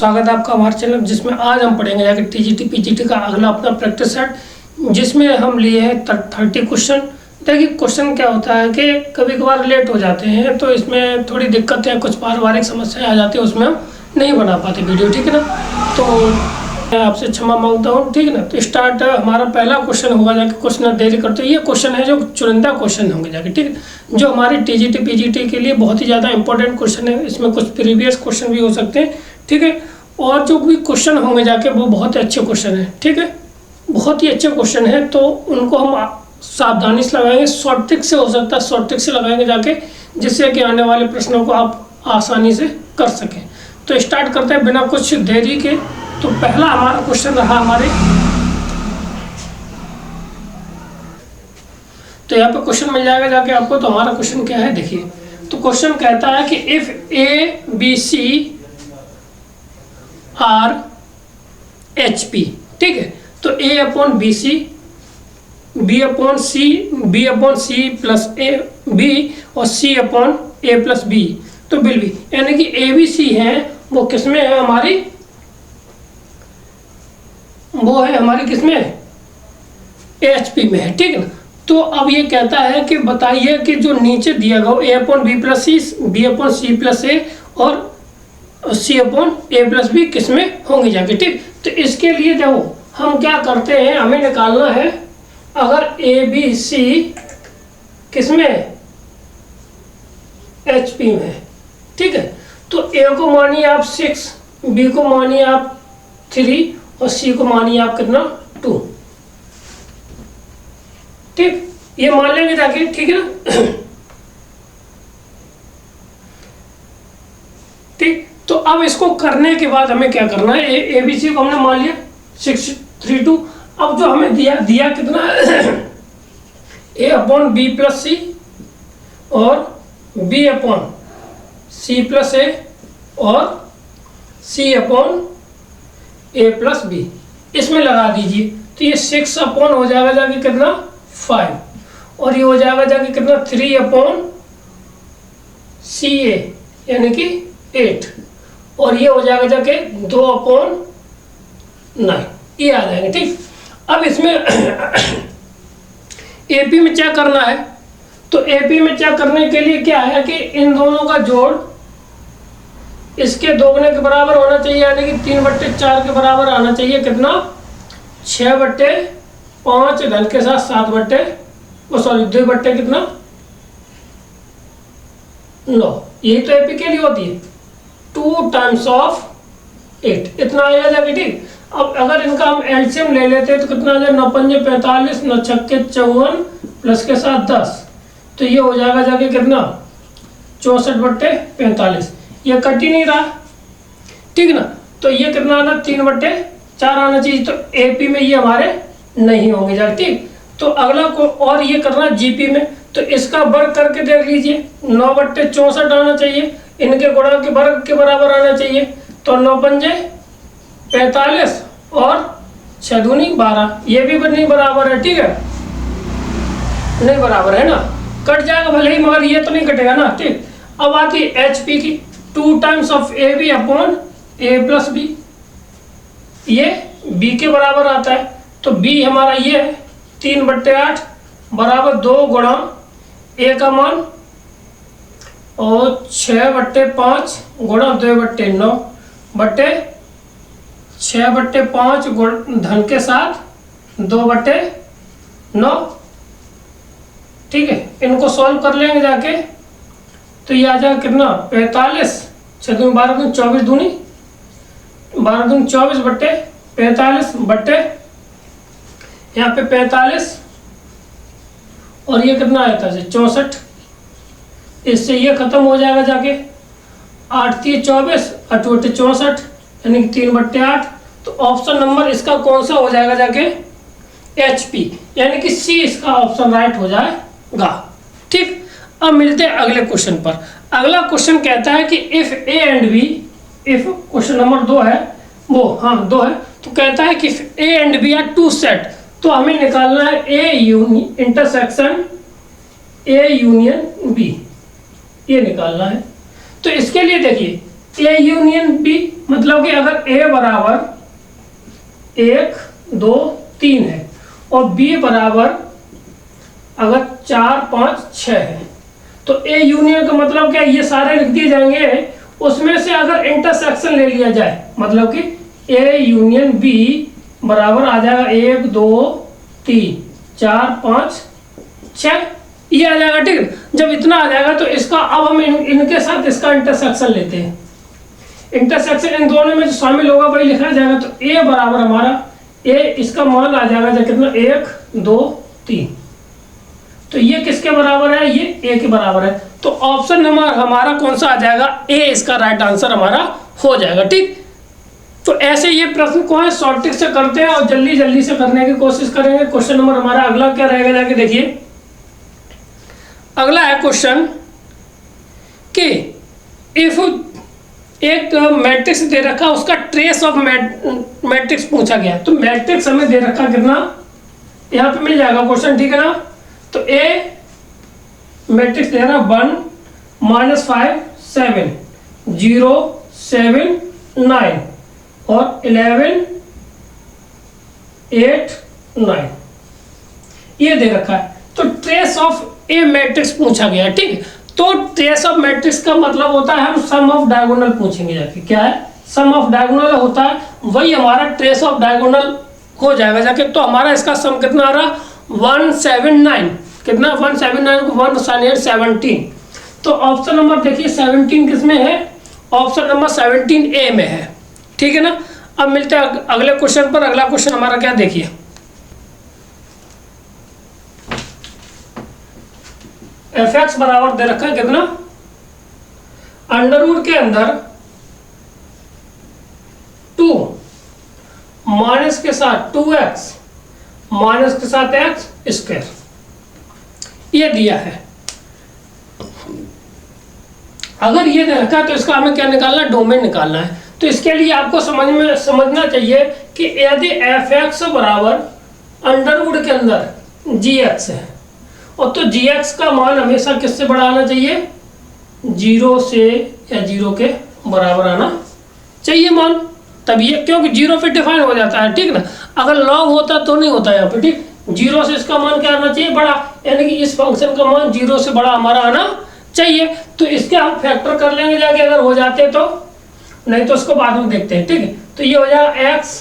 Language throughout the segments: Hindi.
स्वागत है आपका हमारे चैनल, जिसमें आज हम पढ़ेंगे जाकर टीजीटी पीजीटी का अगला अपना प्रैक्टिस सेट, जिसमें हम लिए हैं 30 क्वेश्चन। देखिए क्वेश्चन क्या होता है कि कभी कभार लेट हो जाते हैं तो इसमें थोड़ी दिक्कतें, कुछ पारिवारिक समस्याएं आ जाती है, उसमें हम नहीं बना पाते वीडियो, ठीक है ना। तो मैं आपसे क्षमा मांगता हूँ, ठीक है ना। तो स्टार्ट हमारा पहला क्वेश्चन होगा जाके, क्वेश्चन देरी करते ये क्वेश्चन है जो चुनिंदा क्वेश्चन होंगे जाके, ठीक है, जो हमारे टीजीटी पीजीटी के लिए बहुत ही ज़्यादा इंपॉर्टेंट क्वेश्चन है। इसमें कुछ प्रीवियस क्वेश्चन भी हो सकते हैं, ठीक है, और जो भी क्वेश्चन होंगे जाके वो बहुत ही अच्छे क्वेश्चन हैं, ठीक है, बहुत ही अच्छे क्वेश्चन हैं। तो उनको हम सावधानी से लगाएंगे, शॉर्ट ट्रिक से हो सकता है, शॉर्ट ट्रिक से लगाएंगे जाके, जिससे कि आने वाले प्रश्नों को आप आसानी से कर सकें। तो स्टार्ट करते हैं बिना कुछ देरी के। तो पहला हमारा क्वेश्चन रहा हमारे, तो यहाँ पे क्वेश्चन मिल जाएगा जाके आपको। तो हमारा क्वेश्चन क्या है देखिए, तो क्वेश्चन कहता है कि if A B C are H P, ठीक है, तो A upon B C, B upon C plus A B और C upon A plus B, तो बिल बी, यानी कि ए बी सी है वो किसमें है हमारी, वो है हमारी किसमें, एच पी में है, ठीक है ना। तो अब ये कहता है कि बताइए कि जो नीचे दिया गया ए अपॉन बी प्लस सी, बी अपॉन सी प्लस ए और C upon A plus B किसमें होंगे जाके, ठीक। तो इसके लिए देखो हम क्या करते हैं, हमें निकालना है अगर ए बी सी किसमें, एच पी में है, ठीक है। तो ए को मानिए आप 6, बी को मानिए आप 3 और सी को मानिए आप कितना 2, ठीक, ये मान लेंगे जाके, ठीक है ना। ठीक, तो अब इसको करने के बाद हमें क्या करना है, ए बी सी को हमने मान लिया 6 3 2। अब जो हमें दिया कितना ए अपॉन बी प्लस सी और बी अपॉन सी प्लस ए और C upon A plus B, इसमें लगा दीजिए। तो ये 6 अपॉन हो जाएगा जाके कितना 5 और ये हो जाएगा जाके कितना 3 अपॉन सी ए यानी कि 8 और ये हो जाएगा जाके 2 अपॉन 9, ये आ जाएंगे, ठीक। अब इसमें एपी में चेक करना है, तो एपी में चेक करने के लिए क्या है कि इन दोनों का जोड़ इसके दोगुने के बराबर होना चाहिए, यानी कि 3/4 के बराबर आना चाहिए, कितना 6/5 धन के साथ 2 कितना 9, यही तो एपी के लिए होती है, 2 टाइम्स ऑफ 8 इतना आएगा जाके, ठीक। अब अगर इनका हम एलसीएम ले लेते हैं तो कितना आ जाए, 9 पंजे 45, 9 छक्के 54 प्लस के साथ 10, तो ये हो जाएगा जाके कितना 64/45, ये कट ही नहीं रहा, ठीक ना। तो ये कितना आना 3/4 आना चाहिए, तो एपी में ये हमारे नहीं होंगे जाके, ठीक। तो अगला को और ये करना जीपी में, तो इसका वर्ग करके देख लीजिए, 9/64 आना चाहिए, इनके गुणा के वर्ग के बराबर आना चाहिए, तो 9 पंजे 45 और 6 दूनी 12, ये भी नहीं बराबर है, ठीक है, नहीं बराबर है ना, कट जाएगा भले ही मगर ये तो नहीं कटेगा ना, ठीक। अब आती है एच पी की, 2 times of A B upon A plus B, ये बी के बराबर आता है, तो बी हमारा ये है 3/8 बराबर 2 गुणा ए का मान और 6/5 गुणा 2/9 बटे 6/5 धन के साथ 2/9, ठीक है। इनको सॉल्व कर लेंगे जाके, तो ये आ जाएगा कितना 45, 6 दूनी 12 दूनी 24 दूनी 12 दूनी 24 बटे 45 बटे यहाँ पे 45 और ये कितना आया था 64, इससे ये खत्म हो जाएगा जाके, 8 3 24 8 बटे 64 यानी कि 3/8। तो ऑप्शन नंबर इसका कौन सा हो जाएगा जाके, एच पी, यानी कि सी इसका ऑप्शन राइट हो जाएगा, ठीक। अब मिलते हैं अगले क्वेश्चन पर। अगला क्वेश्चन कहता है कि if A and B, if question number 2 है वो, हाँ 2 है, तो कहता है कि A and B are 2 set, तो हमें निकालना है A intersection A union B, ये निकालना है। तो इसके लिए देखिए ए यूनियन बी मतलब कि अगर ए बराबर 1 2 3 है और बी बराबर अगर 4 5 6 है, तो ए यूनियन का मतलब क्या, ये सारे लिख दिए जाएंगे, उसमें से अगर इंटरसेक्शन ले लिया जाए, मतलब कि ए यूनियन बी बराबर आ जाएगा 1 2 3 4 5 6, ये आ जाएगा। ठीक है, जब इतना आ जाएगा तो इसका अब हम इनके साथ इसका इंटरसेक्शन लेते हैं। इंटरसेक्शन इन दोनों में जो शामिल होगा वही लिखा जाएगा। तो ए बराबर हमारा ए, इसका मान आ जाएगा जब कितना 1 2 3, तो ये किसके बराबर है, ये ए के बराबर है। तो ऑप्शन नंबर हमारा कौन सा आ जाएगा, ए इसका राइट आंसर हमारा हो जाएगा। ठीक, तो ऐसे ये प्रश्न को है शॉर्ट ट्रिक से करते हैं और जल्दी जल्दी से करने की कोशिश करेंगे। क्वेश्चन नंबर हमारा अगला क्या रहेगा, जाके देखिए। अगला है क्वेश्चन कि इफ एक मैट्रिक्स दे रखा, उसका ट्रेस ऑफ मैट्रिक्स पूछा गया। तो मैट्रिक्स हमें दे रखा कितना, यहाँ पे मिल जाएगा क्वेश्चन, ठीक है ना। तो ए मैट्रिक्स दे रहा 1 -5 7 0 7 9 और 11 8 9, ये दे रखा है। तो ट्रेस ऑफ ए मैट्रिक्स पूछा गया है। ठीक, तो ट्रेस ऑफ मैट्रिक्स का मतलब होता है हम सम ऑफ डायगोनल पूछेंगे जाके। क्या है, सम ऑफ डायगोनल होता है, वही हमारा ट्रेस ऑफ डायगोनल हो जाएगा जाके। तो हमारा इसका सम कितना आ रहा 179, कितना 179 को 1 8 17। तो ऑप्शन नंबर देखिए 17 किसमें है, ऑप्शन नंबर 17 ए में है। ठीक है ना। अब मिलते हैं अगले क्वेश्चन पर। अगला क्वेश्चन हमारा क्या, देखिए एफ एक्स बराबर दे रखा है कितना, अंडरवुड के अंदर 2 माइनस के साथ 2x माइनस के साथ x स्क्वायर, ये दिया है। अगर ये दे रखा है तो इसका हमें क्या निकालना है, डोमेन निकालना है। तो इसके लिए आपको समझना चाहिए कि यदि एफ एक्स बराबर अंडरवुड के अंदर जी एक्स है, और तो जी एक्स का मान हमेशा किससे बड़ा आना चाहिए, 0 से या 0 के बराबर आना चाहिए मान, तब ये, क्योंकि 0 पे डिफाइन हो जाता है। ठीक ना, अगर लॉग होता तो नहीं होता यहाँ पे। ठीक, 0 से इसका मान क्या आना चाहिए, बड़ा, यानी कि इस फंक्शन का मान 0 से बड़ा हमारा आना चाहिए। तो इसके हम फैक्टर कर लेंगे जाके, अगर हो जाते तो, नहीं तो उसको बाद में देखते हैं। ठीक है, तो ये हो जाएगा x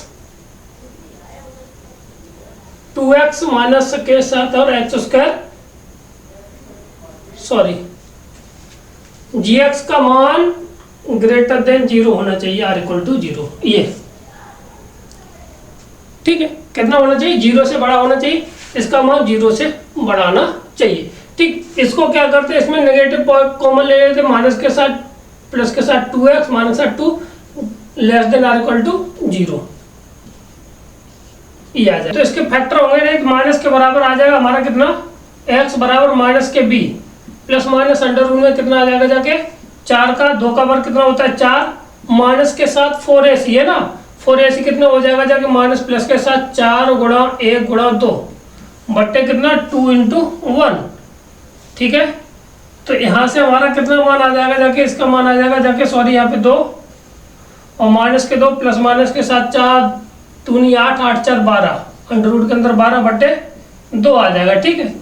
2x माइनस के साथ और x स्क्वायर, सॉरी gx का मान ग्रेटर देन 0 होना चाहिए, r इक्वल टू 0, ये ठीक है। कितना होना चाहिए, 0 से बड़ा होना चाहिए, इसका मान 0 से बड़ा आना चाहिए। ठीक, इसको क्या करते हैं, इसमें नेगेटिव कॉमन ले लेते, माइनस के साथ प्लस के साथ 2x minus 2 less than or equal to 0, ये आ जाए। तो इसके फैक्टर होंगे नहीं, माइनस के बराबर आ जाएगा हमारा कितना, x बराबर माइनस के b plus minus under root में कितना आ जाएगा जाके 4 का 2 का वर्ग कितना होता है 4, माइनस के साथ 4ac है ना, 4ac कितना हो जाएगा जाके माइनस प्लस के साथ 4 गुणा 1 गुणा 2 बट्टे कितना 2 × 1। ठीक है, तो यहाँ से हमारा कितना मान आ जाएगा जाके, इसका मान आ जाएगा जाके, सॉरी यहाँ पे 2 और माइनस के 2 प्लस माइनस के साथ 4 2 8 8 4 12, अंडर रूट के अंदर 12 बट्टे 2 आ जाएगा। ठीक है,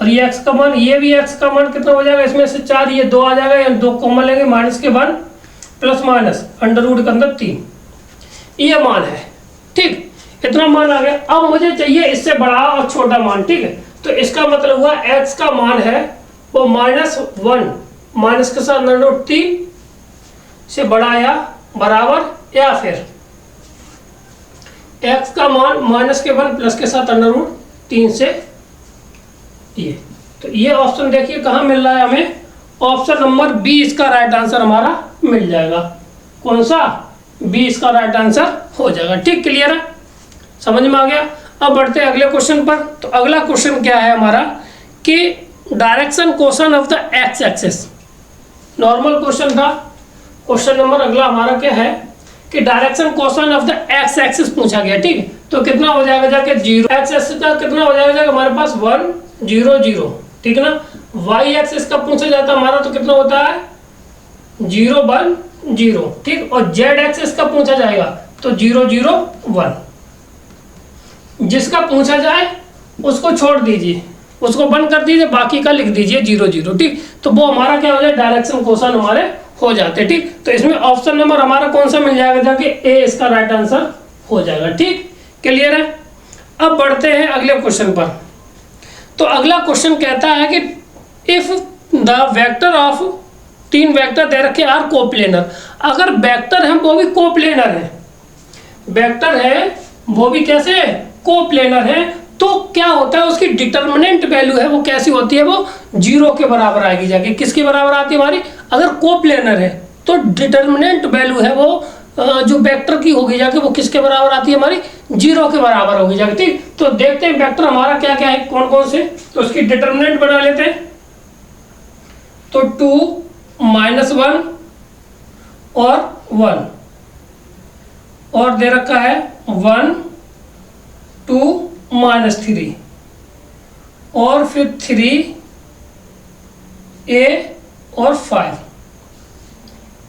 और ये x का मान, ये भी x का मान कितना हो जाएगा, इसमें से 4 ये 2 आ जाएगा, यानी 2 कॉमन लेंगे, माइनस के 1 प्लस माइनस अंडर रूट के अंदर 3, ये मान है। ठीक, इतना मान आ गया। अब मुझे चाहिए इससे बड़ा और छोटा मान। ठीक है, तो इसका मतलब हुआ x का मान है वो -1 माइनस के साथ अंडर रूट 3 से बड़ा या बराबर, या फिर x का मान माइनस के 1 प्लस के साथ अंडर रूट 3 से ये। तो ये ऑप्शन देखिए कहाँ मिल रहा है हमें, ऑप्शन नंबर बी इसका राइट आंसर हमारा मिल जाएगा। कौन सा, बी इसका राइट आंसर हो जाएगा। ठीक, क्लियर है, समझ में आ गया। अब बढ़ते हैं अगले क्वेश्चन पर। तो अगला क्वेश्चन क्या है हमारा कि direction question of the x axis, normal question था। क्वेश्चन नंबर अगला हमारा क्या है कि direction question of the x axis पूछा गया। ठीक है, तो कितना हो जाएगा जाके 0, एक्स एक्सिस का कितना हो जाएगा जाके हमारे पास 1 0 0, ठीक है ना। वाई एक्सिस का पूछा जाता है हमारा, तो कितना होता है 0 1 0, ठीक। और जेड एक्सिस का पूछा जाएगा तो 0 0 1। जिसका पूछा जाए उसको छोड़ दीजिए, उसको बंद कर दीजिए, बाकी का लिख दीजिए 0 0, ठीक। तो वो हमारा क्या हो जाए, डायरेक्शन क्वेश्चन हमारे हो जाते, ठीक। तो इसमें ऑप्शन नंबर हमारा कौन सा मिल जाएगा, जाके ए इसका राइट आंसर हो जाएगा, ठीक। क्लियर है। अब बढ़ते हैं अगले क्वेश्चन पर। तो अगला क्वेश्चन कहता है कि if the vector of 3 vector दे रखे आर कोप्लेनर, अगर वेक्टर है वो भी कोप्लेनर है, वेक्टर है वो भी कैसे है, कोप्लेनर है, तो क्या होता है उसकी डिटर्मिनेंट वैल्यू है वो कैसी होती है, वो 0 के बराबर आएगी जाके। किसके बराबर आती है हमारी, अगर कोप्लेनर है तो डिटर्मिनेंट वैल्यू है वो जो वेक्टर की होगी जाके वो किसके बराबर आती है हमारी, 0 के बराबर होगी जाके, ठीक। तो देखते हैं वेक्टर हमारा क्या क्या है, कौन कौन से, तो उसकी डिटर्मिनेंट बना लेते हैं। तो 2 -1 और 1, और दे रखा है 1 2 -3, और फिर 3 a और 5,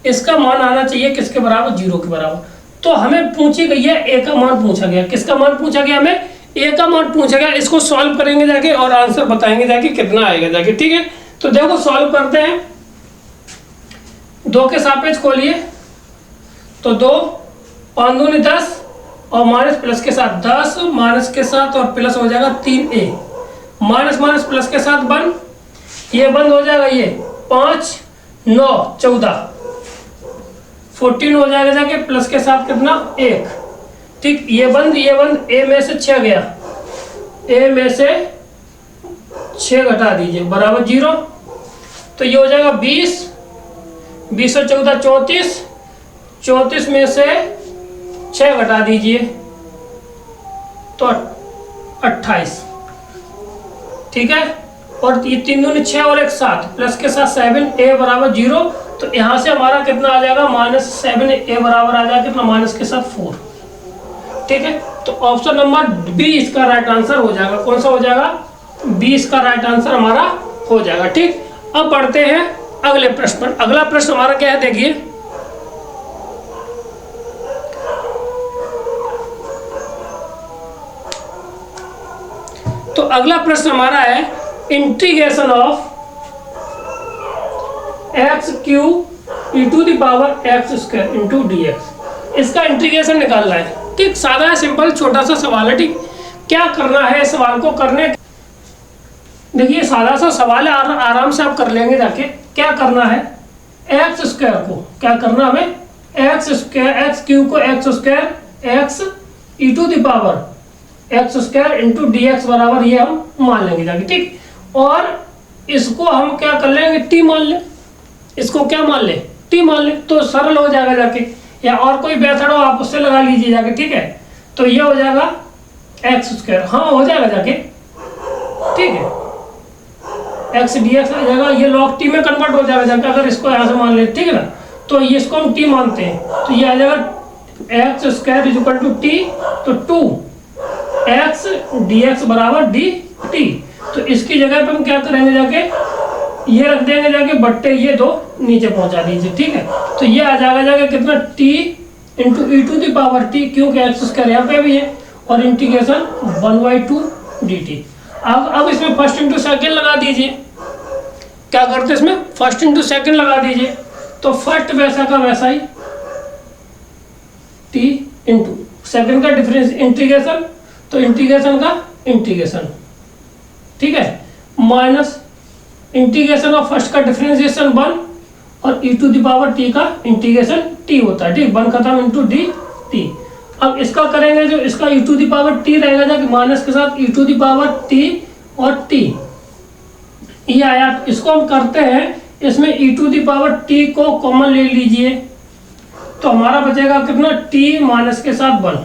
इसका मान आना चाहिए किसके बराबर, 0 के बराबर। तो हमें पूछी गई है ए का मान पूछा गया, किसका मान पूछा गया, हमें ए का मान पूछा गया। इसको सॉल्व करेंगे जाके और आंसर बताएंगे जाके कितना आएगा जाके, ठीक है। तो देखो सॉल्व करते हैं। 2 के सापेक्ष खोलिए, तो 2 5 दूनी 10 और माइनस प्लस के साथ 10, माइनस के साथ और प्लस हो जाएगा 3a, माइनस माइनस प्लस के साथ 1, ये बंद हो जाएगा, ये 5 9 14 14 हो जाएगा जाके, प्लस के साथ कितना 1, ठीक। ये बंद a में से 6 गया, a में से 6 घटा दीजिए बराबर 0, तो ये हो जाएगा 20 20 और 14 34, 34 में से 6 घटा दीजिए तो 28, ठीक है। और ये 3 दूनी 6 और 1 7, प्लस के साथ 7, a बराबर 0, तो यहाँ से हमारा कितना आ जाएगा, -7, a बराबर आ जाएगा कितना, माइनस के साथ 4, ठीक है। तो ऑप्शन नंबर बी इसका राइट आंसर हो जाएगा। कौन सा हो जाएगा, बी इसका राइट आंसर हमारा हो जाएगा, ठीक। अब बढ़ते हैं अगले प्रश्न पर। अगला प्रश्न हमारा क्या है, देखिए, तो अगला प्रश्न हमारा है integration of x³ e⁻x² into dx, इसका इंटीग्रेशन निकालना है, ठीक। सादा है, सिंपल छोटा सा सवाल है, ठीक। क्या करना है इस सवाल को करने, देखिए सादा सा सवाल है, आराम से आप कर लेंगे जाके। क्या करना है, x² को क्या करना, हमें x³ को x² x² इंटू dx बराबर ये हम मान लेंगे जाके, ठीक। और इसको हम क्या कर लेंगे, t मान ले, इसको क्या मान ले, t मान ले, तो सरल हो जाएगा जाके। या और कोई मेथड हो आप उससे लगा लीजिए जाके, ठीक है। तो ये हो जाएगा x², हाँ हो जाएगा जाके, ठीक है। x dx आ जाएगा, ये log t में कन्वर्ट हो जाएगा जाके, अगर इसको यहाँ से मान ले, ठीक है ना। तो ये इसको हम t मानते हैं, तो ये आ जाएगा x² = t, तो 2x dx बराबर dt। तो इसकी जगह पे हम क्या करेंगे जाके, ये रख देंगे जाके बट्टे ये 2 नीचे पहुंचा दीजिए, ठीक है। तो ये आ जाएगा जाके कितना, t इंटू e⁻t, क्योंकि x² यहाँ पे भी है, और इंटीग्रेशन 1/2 dt। अब इसमें फर्स्ट इंटू सेकेंड लगा दीजिए। क्या करते हैं इसमें, फर्स्ट इंटू सेकेंड लगा दीजिए, तो फर्स्ट वैसा का वैसा ही, t इंटू सेकेंड का डिफरेंस इंटीग्रेशन, तो इंटीग्रेशन का इंटीग्रेशन, ठीक है, माइनस इंटीग्रेशन ऑफ फर्स्ट का डिफरेंशिएशन 1 और e⁻t का इंटीग्रेशन t होता है, ठीक। 1 खत्म इंटू dt। अब इसका करेंगे, जो इसका e⁻t रहेगा जाके, माइनस के साथ e⁻t और t, ये आया। इसको हम करते हैं, इसमें e⁻t को कॉमन ले लीजिए, तो हमारा बचेगा कितना, t माइनस के साथ 1,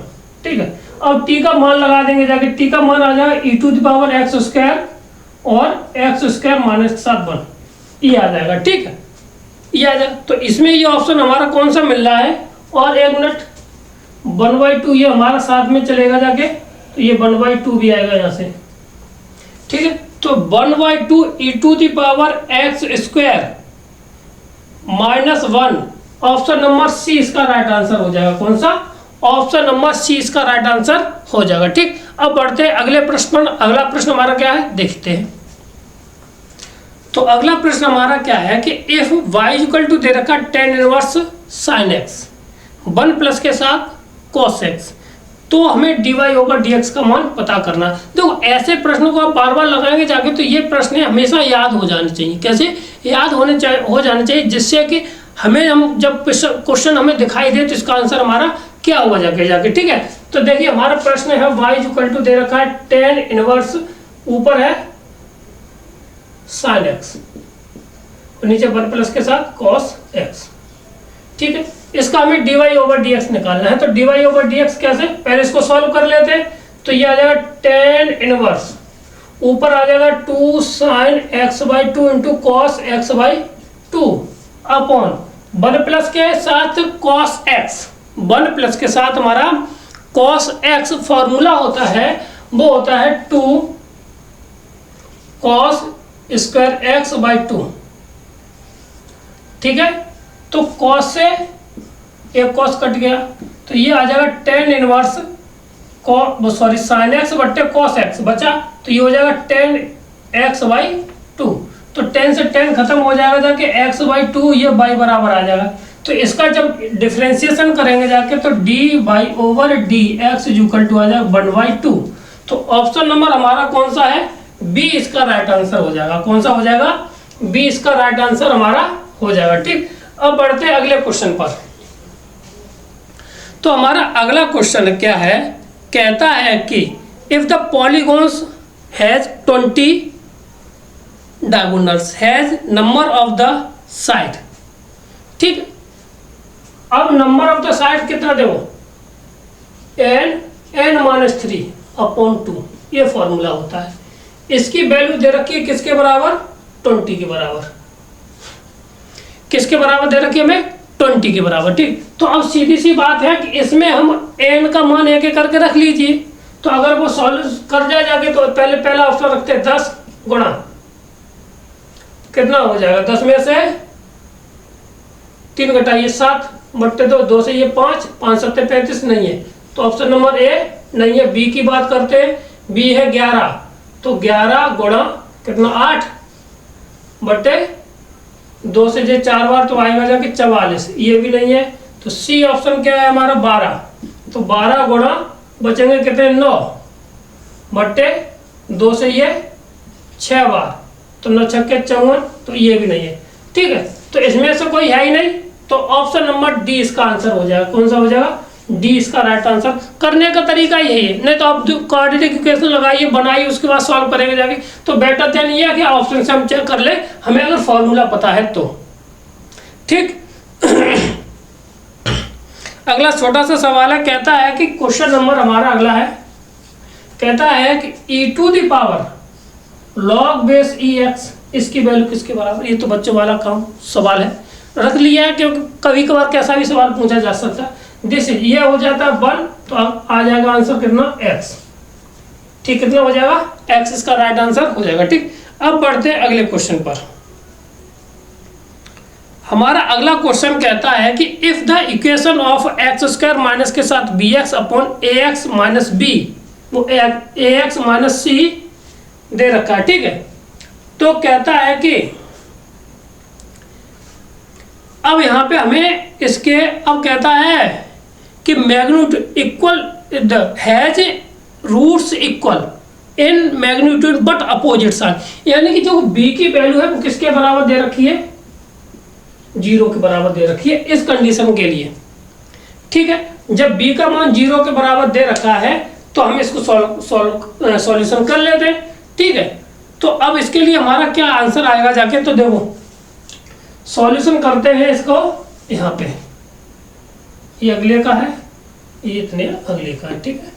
ठीक है। अब t का मान लगा देंगे जाके, t का मान आ जाएगा e⁻x² और x² माइनस के साथ 1, ये आ जाएगा, ठीक है, ये आ जाएगा। तो इसमें ये ऑप्शन हमारा कौन सा मिल रहा है, और 1 मिनट, 1/2 ये हमारा साथ में चलेगा जाके, तो ये 1/2 भी आएगा यहाँ से, ठीक है। तो 1/2 e⁻x² -1 ऑप्शन नंबर सी इसका राइट आंसर हो जाएगा। कौन सा? ऑप्शन नंबर सी इसका राइट आंसर हो जाएगा। ठीक, अब बढ़ते हैं अगले प्रश्न। अगला प्रश्न हमारा क्या है देखते हैं। तो अगला प्रश्न हमारा क्या है कि इफ y इक्वल टू दे रखा tan inverse sin x 1 plus के साथ cos x, तो हमें dy ओवर dx का मान पता करना। देखो ऐसे प्रश्नों को आप बार बार लगाएंगे जाके तो ये प्रश्न हमेशा याद हो जाने चाहिए। कैसे याद हो जाने चाहिए? जिससे कि हम जब क्वेश्चन हमें दिखाई दे तो इसका आंसर हमारा क्या हुआ जाके। ठीक है, तो देखिए हमारा प्रश्न है y इक्वल टू दे रखा है tan इनवर्स, ऊपर है sin x, नीचे 1 प्लस के साथ cos x। ठीक है, इसका हमें dy ओवर dx निकालना है। तो dy ओवर dx कैसे? पहले इसको सॉल्व कर लेते हैं। तो ये आ जाएगा tan इनवर्स, ऊपर आ जाएगा 2 sin x by 2 into cos x by 2 upon 1 plus के साथ cos x, 1 प्लस के साथ हमारा cos x फॉर्मूला होता है, वो होता है 2 cos स्क्वायर x बाई 2। ठीक है, तो cos से एक cos कट गया, तो ये आ जाएगा tan इनवर्स sin x बट्टे cos x बचा, तो ये हो जाएगा tan x बाई 2। तो 10 से 10 खत्म हो जाएगा जाके, x बाई 2 ये बाई बराबर आ जाएगा। तो इसका जब डिफरेंशिएशन करेंगे जाके तो D by over D X equal to आ जाएगा 1/2। तो ऑप्शन नंबर हमारा कौन सा है? बी इसका राइट आंसर हो जाएगा। कौन सा हो जाएगा? बी इसका राइट आंसर हमारा हो जाएगा। ठीक, अब बढ़ते हैं अगले क्वेश्चन पर। तो हमारा अगला क्वेश्चन क्या है? कहता है कि if the polygons has 20 diagonals has number of the side. ठीक, अब नंबर ऑफ द साइड कितना देखो, n-3 अपॉन 2, ये फॉर्मूला होता है। इसकी वैल्यू दे रखी है किसके बराबर? 20 के बराबर। किसके बराबर दे रखी है हमें? 20 के बराबर। ठीक, तो अब सीधी सी बात है कि इसमें हम n का मान एक एक करके रख लीजिए। तो अगर वो सॉल्व कर जाके तो पहला ऑप्शन रखते हैं 10 गुणा कितना हो जाएगा, 10 में से 3 घटाइए 7 बट्टे 2 से ये 5 7 35 नहीं है, तो ऑप्शन नंबर ए नहीं है। बी की बात करते हैं, बी है 11, तो 11 गुणा कितना 8 बट्टे 2 से जे 4 बार तो आएगा जाके 44, ये भी नहीं है। तो सी ऑप्शन क्या है हमारा 12, तो 12 गुणा बचेंगे कितने 9 बट्टे 2 से ये 6 बार, तो 9 छक्के 54, तो ये भी नहीं है। ठीक है, तो इसमें से कोई है ही नहीं, तो ऑप्शन नंबर डी इसका आंसर हो जाएगा। कौन सा हो जाएगा? डी इसका राइट आंसर। करने का तरीका यही है, नहीं तो आप क्वाड्रेटिक इक्वेशन लगाइए बनाइए उसके बाद सॉल्व करेंगे जाके, तो बेटर देन ये है कि ऑप्शन से हम चेक कर ले, हमें अगर फॉर्मूला पता है तो। ठीक अगला छोटा सा सवाल है, कहता है कि क्वेश्चन नंबर हमारा अगला है, कहता है कि e to the power log base ex इसकी वैल्यू किसके बराबर। ये तो बच्चों वाला काम सवाल है, रख लिया है क्योंकि कभी कभार कैसा भी सवाल पूछा जा सकता है। दिस ये हो जाता है 1, तो अब आ जाएगा आंसर कितना x। ठीक, कितना हो जाएगा x, इसका राइट आंसर हो जाएगा। ठीक, अब बढ़ते हैं अगले क्वेश्चन पर। हमारा अगला क्वेश्चन कहता है कि if the equation of x square minus के साथ B X upon A X minus B, वो ए एक्स माइनस सी दे रखा है। ठीक है, तो कहता है कि अब यहाँ पे हमें इसके, अब कहता है कि magnitude equal the has roots equal in magnitude but opposite side, यानी कि जो b की वैल्यू है वो किसके बराबर दे रखी है? 0 के बराबर दे रखी है इस कंडीशन के लिए। ठीक है, जब b का मान 0 के बराबर दे रखा है तो हम इसको सॉल्यूशन कर लेते हैं। ठीक है, तो अब इसके लिए हमारा क्या आंसर आएगा जाके, तो देखो सॉल्यूशन करते हैं इसको। यहाँ पे ये अगले का है, ये इतने अगले का है। ठीक है,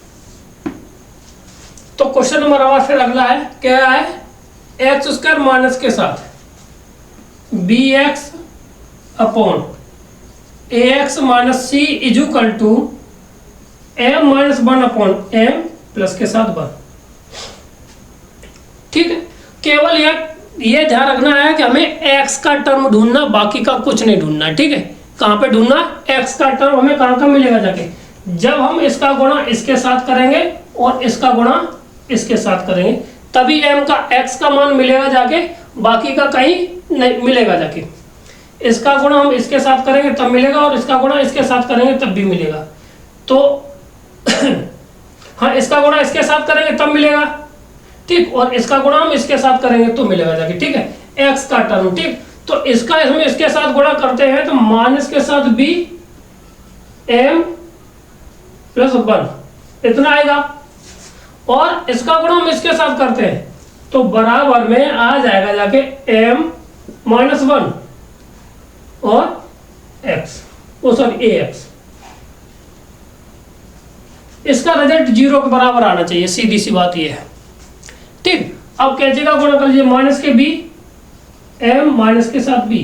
तो क्वेश्चन नंबर हमारा फिर अगला है, क्या है? एक्स स्क्वायर माइनस के साथ B X upon A X minus C equal to M minus 1 upon M plus के साथ 1। ठीक है, केवल ये ध्यान रखना है कि हमें x का टर्म ढूंढना, बाकी का कुछ नहीं ढूंढना। ठीक है, कहाँ पे ढूंढना, x का टर्म हमें कहाँ का मिलेगा जाके, जब हम इसका गुणा इसके साथ करेंगे और इसका गुणा इसके साथ करेंगे तभी m का x का मान मिलेगा जाके, बाकी का कहीं नहीं मिलेगा जाके। इसका गुणा हम इसके साथ करेंगे तब मिलेगा और इसका गुणा इसके साथ करेंगे तब भी मिलेगा। तो हाँ, इसका गुणा इसके साथ करेंगे तब मिलेगा, ठीक, और इसका गुणा हम इसके साथ करेंगे तो मिलेगा जाके, ठीक है, x का टर्म, ठीक। तो इसका इसमें इसके साथ गुणा करते हैं तो माइनस के साथ b m प्लस 1 इतना आएगा, और इसका गुणा हम इसके साथ करते हैं तो बराबर में आ जाएगा जाके m माइनस 1 और x, ओ सॉरी ax। इसका रिजल्ट 0 के बराबर आना चाहिए, सीधी सी बात ये है, ठीक। अब कैसे का गुणा कर लीजिए, माइनस के b m माइनस के साथ b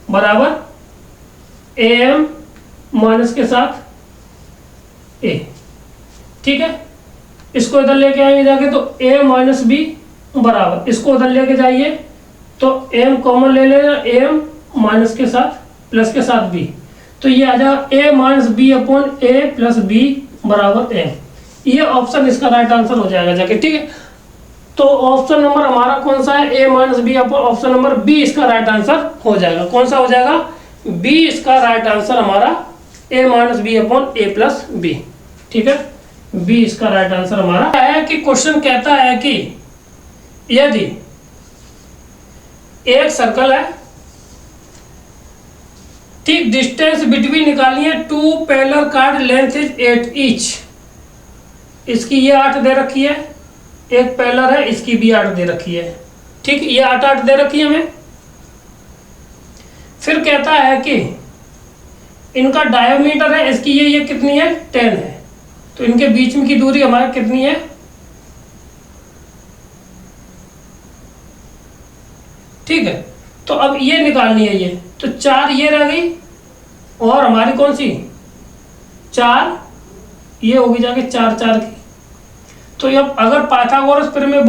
बराबर am माइनस के साथ a, ठीक है। इसको इधर लेके आएंगे जाके तो a माइनस b बराबर, इसको उधर लेके जाइए तो m कॉमन ले लेना, m माइनस के साथ प्लस के साथ b, तो ये आ जाएगा a minus B upon a plus b बराबर m। ये ऑप्शन इसका राइट आंसर हो जाएगा जाके, ठीक है। तो ऑप्शन नंबर हमारा कौन सा है, a minus B upon, option number b इसका राइट आंसर हो जाएगा। कौन सा हो जाएगा, b इसका राइट आंसर हमारा a minus B upon a plus b, ठीक है, b इसका राइट आंसर हमारा है। कि क्वेश्चन कहता है कि यदि एक सर्कल है, ठीक, डिस्टेंस बिटवीन निकालनी है, 2 parallel card length is 8 each, इसकी ये 8 दे रखी है, एक पैरेलल है इसकी भी 8 दे रखी है, ठीक, ये 8 दे रखी है हमें। फिर कहता है कि इनका डायमीटर है, इसकी ये कितनी है, 10 है, तो इनके बीच में की दूरी हमारी कितनी है, ठीक है। तो अब ये निकालनी है, ये तो 4 ये रह गई और हमारी कौन सी 4 ये होगी जाके 4 4 की। तो अब अगर पाइथागोरस प्रमेय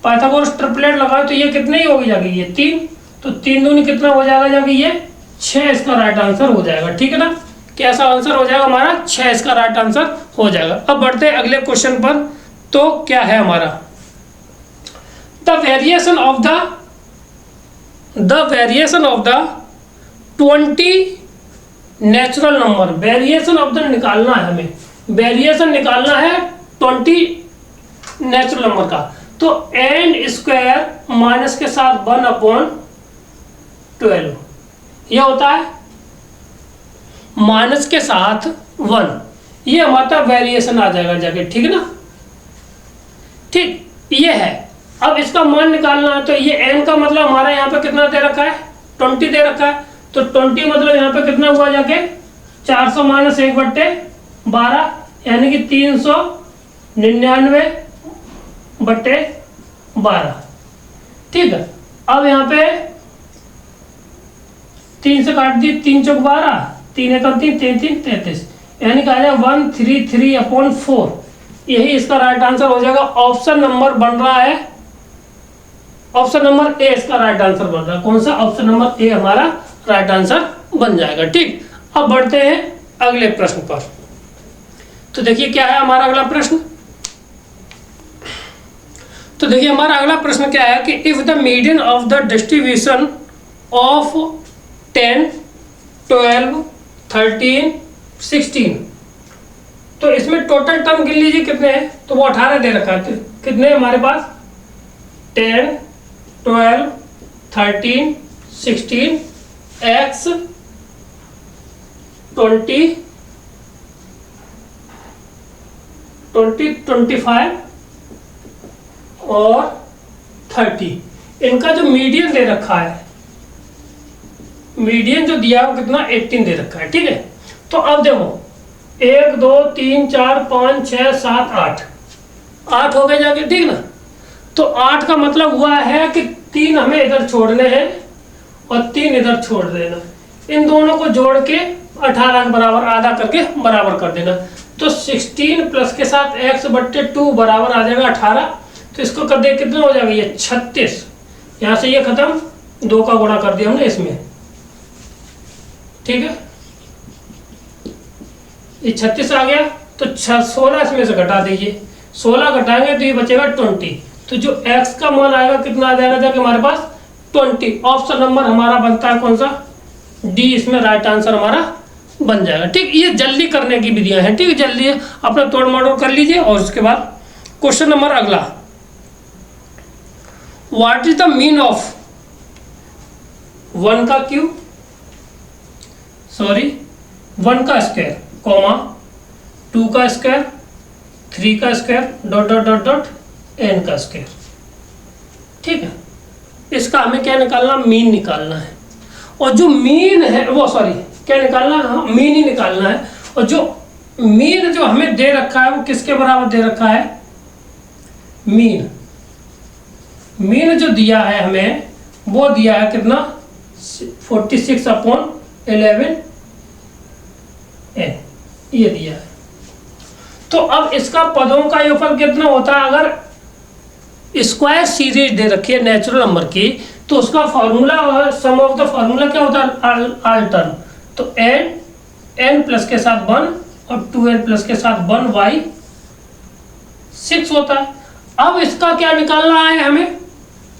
पाइथागोरस ट्रिपलेट लगाओ तो ये कितने ही होगी जाके, ये 3, तो 3 दूनी कितना हो जाएगा जाके, ये 6 इसका राइट आंसर हो जाएगा, ठीक है ना। कैसा आंसर हो जाएगा हमारा, 6 इसका राइट आंसर हो जाएगा। अब बढ़ते हैं अगले क्वेश्चन पर। तो क्या है हमारा, the variation of the 20 natural number, variation of the निकालना है हमें, वेरिएशन निकालना है 20 नेचुरल नंबर का। तो n स्क्वायर माइनस के साथ 1 अपॉन 12 यह होता है, माइनस के साथ 1, ये हमारा वेरिएशन आ जाएगा जाके, ठीक है ना, ठीक, ये है। अब इसका मान निकालना है तो ये n का मतलब हमारा यहाँ पे कितना दे रखा है, 20 दे रखा है, तो 20 मतलब यहाँ पे कितना हुआ जाके 400 माइनस 1/12 यानी कि 399/12, ठीक है। अब यहाँ पे 3 से काट दी, 3 चौक 12, 3 एकम 3, 3 3 33, यानी कि आ जाएगा 133/4, यही इसका राइट आंसर हो जाएगा। ऑप्शन नंबर बन रहा है, ऑप्शन नंबर ए इसका राइट आंसर बन रहा है। कौन सा, ऑप्शन नंबर ए हमारा राइट आंसर बन जाएगा, ठीक। अब बढ़ते हैं अगले प्रश्न पर। तो देखिए क्या है हमारा अगला प्रश्न, तो देखिए हमारा अगला प्रश्न क्या है कि if the median of the distribution of 10 12 13 16, तो इसमें टोटल टर्म गिन लीजिए कितने हैं, तो वो 18 दे रखा है। कितने हमारे पास, 10 12 13 16 x 20 25 और 30, इनका जो मीडियन दे रखा है, मीडियन जो दिया है वो कितना 18 दे रखा है, ठीक है। तो अब देखो 1 2 3 4 5 6 7 8 हो गए जाके, ठीक ना। तो 8 का मतलब हुआ है कि 3 हमें इधर छोड़ने हैं और 3 इधर छोड़ देना, इन दोनों को जोड़ के 18 के बराबर आधा करके बराबर कर देना। तो 16 प्लस के साथ x/2 बराबर आ जाएगा 18, तो इसको कर दे कितना हो जाएगा, ये 36, यहाँ से ये खत्म, 2 का गुणा कर दिया हमने इसमें, ठीक है। ये 36 आ गया, तो 16 इसमें से घटा दीजिए, 16 घटाएंगे तो ये बचेगा 20। तो जो x का मान आएगा कितना आ जाएगा जाके हमारे पास 20। ऑप्शन नंबर हमारा बनता है कौन सा, डी, इसमें राइट आंसर हमारा बन जाएगा। ठीक, ये जल्दी करने की विधियां हैं। ठीक, जल्दी अपना तोड़ मरोड़ कर लीजिए। और उसके बाद क्वेश्चन नंबर अगला, what is the mean of 1 का क्यूब, सॉरी 1 का स्क्वायर, कॉमा 2 का स्क्वायर, 3 का square, dot dot dot dot n का स्क्वायर। ठीक है, इसका हमें क्या निकालना, मीन निकालना है। और जो मीन है वो, सॉरी क्या निकालना है, हाँ मीन ही निकालना है। और जो मीन जो हमें दे रखा है वो किसके बराबर दे रखा है, मीन जो दिया है हमें वो दिया है कितना, 46/11 n, ये दिया है। तो अब इसका पदों का योगफल कितना होता है, अगर स्क्वायर सीरीज दे रखी है नेचुरल नंबर की, तो उसका formula, sum of the formula क्या होता है, ऑल टर्म। तो n प्लस के साथ 1 और 2n प्लस के साथ 1/6 होता है। अब इसका क्या निकालना है, हमें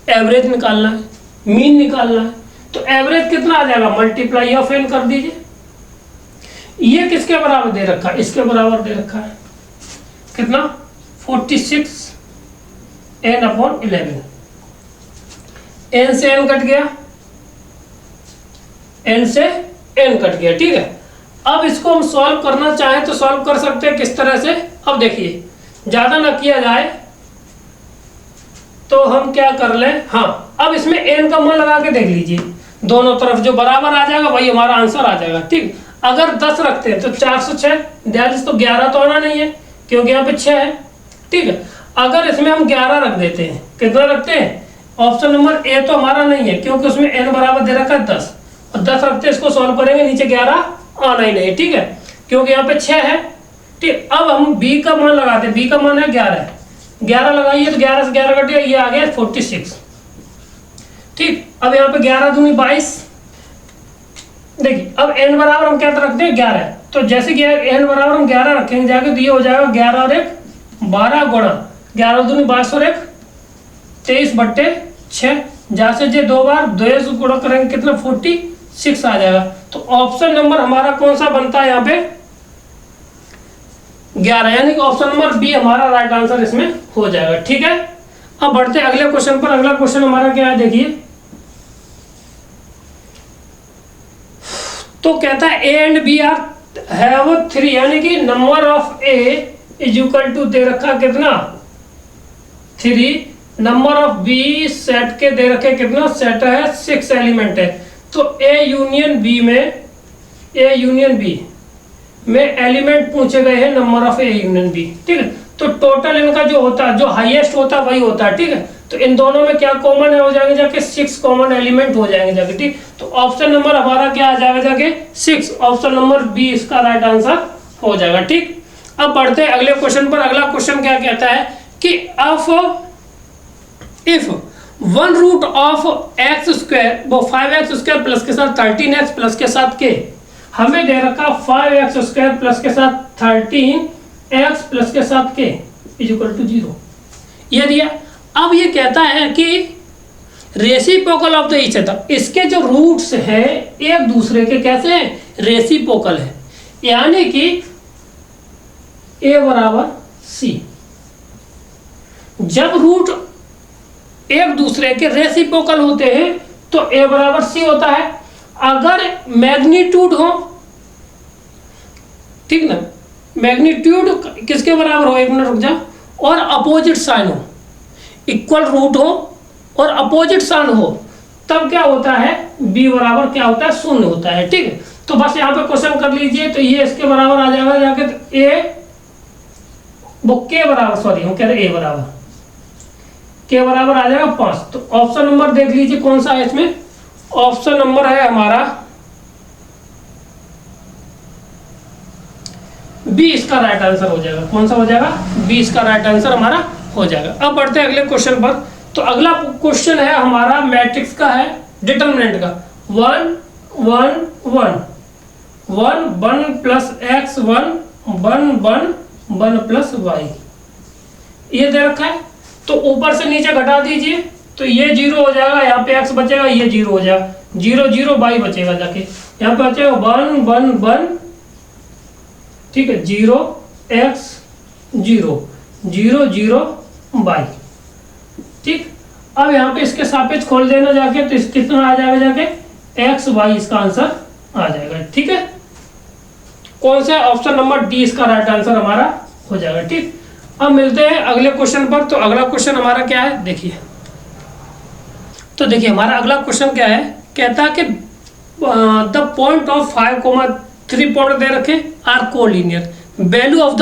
एवरेज निकालना है, मीन निकालना है। तो एवरेज कितना आ जाएगा, मल्टीप्लाई ऑफ n कर दीजिए। ये किसके बराबर दे रखा है, इसके बराबर दे रखा है, कितना 46n/11। n से n कट गया, n से n कट गया। ठीक है, अब इसको हम सॉल्व करना चाहें तो सॉल्व कर सकते हैं, किस तरह से। अब देखिए, ज्यादा ना किया जाए तो हम क्या कर लें, हाँ अब इसमें n का मान लगा के देख लीजिए, दोनों तरफ जो बराबर आ जाएगा वही हमारा आंसर आ जाएगा। ठीक, अगर 10 रखते हैं तो 406, दैट तो 11 तो आना नहीं है क्योंकि यहाँ पे 6 है। ठीक है, अगर इसमें हम 11 रख देते हैं, कितना रखते हैं, ऑप्शन नंबर ए तो हमारा नहीं है क्योंकि उसमें n बराबर दे रखा है 10, और 10 रखते हैं, इसको सॉल्व करेंगे, नीचे 11 आना ही नहीं। ठीक है, क्योंकि यहाँ पे 6 है। ठीक, अब हम b का मान लगाते हैं, b का मान है 11 लगाइए तो 11 से 11 कटिए, ये आ गया 46। ठीक, अब यहाँ पे 11 दूनी 22। देखिए अब n बराबर हम क्या रखते हैं 11, तो जैसे कि n बराबर हम 11 रखेंगे जाके, तो ये हो जाएगा 11 और 1 12 गुणा 11 दूनी 22 और 1 23/6, जहाँ से जे 2 बार 2 से गुणा करेंगे कितना 46 आ जाएगा। तो ऑप्शन नंबर हमारा कौन सा बनता है यहाँ पे 11, यानी कि ऑप्शन नंबर बी हमारा राइट आंसर इसमें हो जाएगा। ठीक है, अब बढ़ते हैं अगले क्वेश्चन पर। अगला क्वेश्चन हमारा क्या है, देखिए, तो कहता है A and B are have 3, यानी कि number of A is equal to दे रखा कितना 3, नंबर ऑफ बी सेट के दे रखे कितना, सेट है 6 एलिमेंट है। तो ए यूनियन बी में एलिमेंट पूछे गए हैं number of A union B. ठीक है, तो टोटल इनका जो होता है, जो हाईएस्ट होता है वही होता है। ठीक है, तो इन दोनों में क्या कॉमन है, हो जाएंगे जाके 6 कॉमन एलिमेंट हो जाएंगे जाके। ठीक, तो ऑप्शन नंबर हमारा क्या आ जाएगा जाके 6, ऑप्शन नंबर बी इसका राइट आंसर हो जाएगा। ठीक, अब बढ़ते हैं अगले क्वेश्चन पर। अगला क्वेश्चन क्या कहता है कि इफ 1 रूट ऑफ x² वो 5x² प्लस के साथ 13x प्लस के साथ के, हमें दे रखा 5x² प्लस के साथ 13x प्लस के साथ के इज इक्वल टू 0, ये दिया। अब ये कहता है कि reciprocal of the each other, इसके जो रूट्स हैं एक दूसरे के कैसे हैं, रेसिप्रोकल है, यानी कि a बराबर c। जब रूट एक दूसरे के रेसिप्रोकल होते हैं तो a बराबर c होता है। अगर मैग्नीट्यूड हो, ठीक ना, मैग्नीट्यूड किसके बराबर हो, 1 मिनट रुक जा, और अपोजिट साइन हो, इक्वल रूट हो और अपोजिट साइन हो, तब क्या होता है, b बराबर क्या होता है, 0 होता है। ठीक है, तो बस यहाँ पे क्वेश्चन कर लीजिए, तो ये इसके बराबर आ जाएगा जाके a वो k बराबर, सॉरी हम कह रहे a बराबर, k बराबर आ जाएगा 5। तो ऑप्शन नंबर देख लीजिए कौन सा है इसमें, ऑप्शन नंबर है हमारा बी, इसका राइट आंसर हो जाएगा। कौन सा हो जाएगा, बी इसका राइट आंसर हमारा हो जाएगा। अब बढ़ते हैं अगले क्वेश्चन पर। तो अगला क्वेश्चन है हमारा मैट्रिक्स का है, डिटरमिनेंट का, 1 1 1 1 1 plus x 1 one one one plus Y, ये दे रखा है। तो ऊपर से नीचे घटा दीजिए तो ये 0 हो जाएगा, यहाँ पे x बचेगा, ये 0 हो जाएगा, 0 0 बाई बचेगा जाके, यहाँ पे बचेगा 1 1 1, ठीक है, 0 x 0 0 0 बाई, ठीक। अब यहाँ पे इसके सापेक्ष खोल देना जाके, तो इस कितना आ जाएगा जाके x y, इसका आंसर आ जाएगा, ठीक है। कौन सा ऑप्शन नंबर डी इसका राइट आंसर हमारा हो जाएगा, ठीक। अब मिलते हैं अगले क्वेश्चन पर। तो अगला क्वेश्चन हमारा क्या है देखिए, तो देखिए हमारा अगला क्वेश्चन क्या है, कहता है कि द पॉइंट ऑफ 5,3 पॉइंट दे रखे are collinear, value of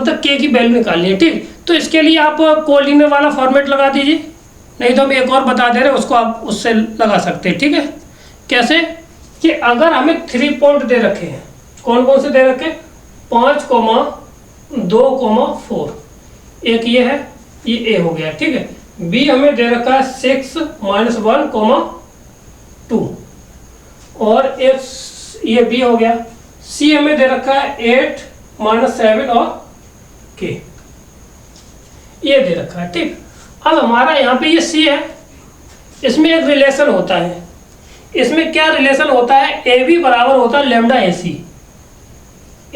the k की वैल्यू निकालनी है, ठीक। तो इसके लिए आप कोलिनियर वाला फॉर्मेट लगा दीजिए, नहीं तो हम एक और बता दे रहे हैं, उसको आप उससे लगा सकते हैं, ठीक है। कैसे कि अगर हमें 3 पॉइंट दे रखे हैं, कौन कौन से दे रखे, 5, 2, 4, एक ये है, ये ए हो गया, ठीक है। बी हमें दे रखा है 6 -1, 2, और एक ये बी हो गया। सी हमें दे रखा है 8 -7 और के, ये दे रखा है, ठीक। अब हमारा यहाँ पे ये सी है, इसमें एक रिलेशन होता है, इसमें क्या रिलेशन होता है, ए बी बराबर होता है lambda A C,